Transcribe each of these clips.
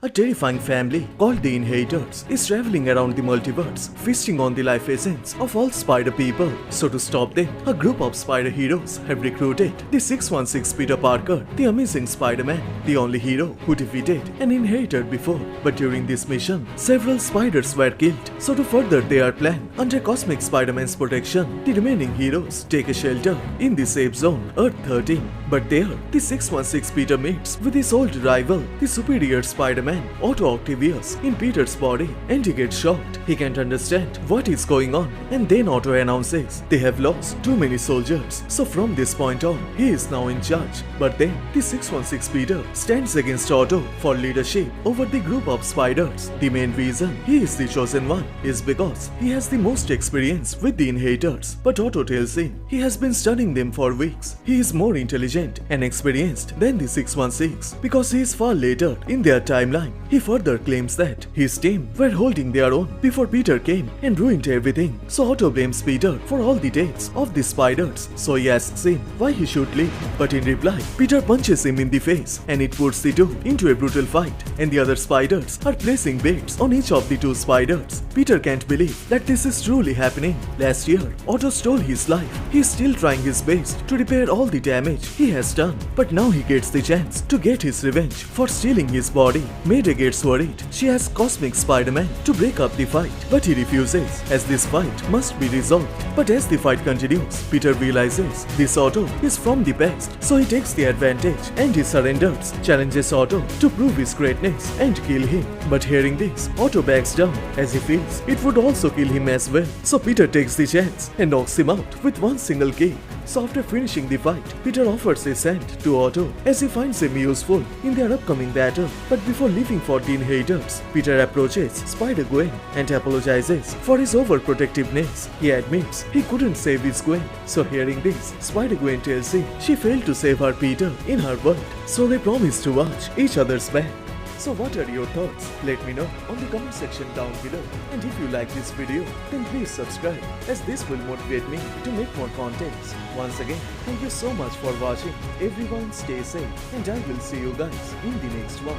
A terrifying family called the Inheritors is traveling around the multiverse, feasting on the life essence of all spider people. So to stop them, a group of spider heroes have recruited the 616 Peter Parker, the amazing Spider-Man, the only hero who defeated an Inheritor before. But during this mission, several spiders were killed. So to further their plan, under Cosmic Spider-Man's protection, the remaining heroes take a shelter in the safe zone, Earth 13. But there, the 616 Peter meets with his old rival, the superior Spider-Man, Otto Octavius, in Peter's body, and he gets shocked. He can't understand what is going on, and then Otto announces they have lost too many soldiers, so from this point on, he is now in charge. But then, the 616 Peter stands against Otto for leadership over the group of spiders. The main reason he is the chosen one is because he has the most experience with the Inheritors. But Otto tells him he has been studying them for weeks. He is more intelligent and experienced than the 616 because he is far later in their timeline. He further claims that his team were holding their own before Peter came and ruined everything. So Otto blames Peter for all the deaths of the spiders. So he asks him why he should leave. But in reply, Peter punches him in the face and it puts the two into a brutal fight. And the other spiders are placing baits on each of the two spiders. Peter can't believe that this is truly happening. Last year, Otto stole his life. He is still trying his best to repair all the damage he has done. But now he gets the chance to get his revenge for stealing his body. Mayday gets worried. She asks Cosmic Spider-Man to break up the fight, but he refuses as this fight must be resolved. But as the fight continues, Peter realizes this Otto is from the past, so he takes the advantage and he surrenders, challenges Otto to prove his greatness and kill him. But hearing this, Otto backs down as he feels it would also kill him as well. So Peter takes the chance and knocks him out with one single kick. So after finishing the fight, Peter offers his hand to Otto as he finds him useful in their upcoming battle. But before leaving for the Inheritors, Peter approaches Spider-Gwen and apologizes for his overprotectiveness. He admits he couldn't save his Gwen. So hearing this, Spider-Gwen tells him she failed to save her Peter in her world. So they promise to watch each other's back. So what are your thoughts? Let me know on the comment section down below. And if you like this video, then please subscribe as this will motivate me to make more contents. Once again, thank you so much for watching. Everyone stay safe and I will see you guys in the next one.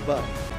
Bye.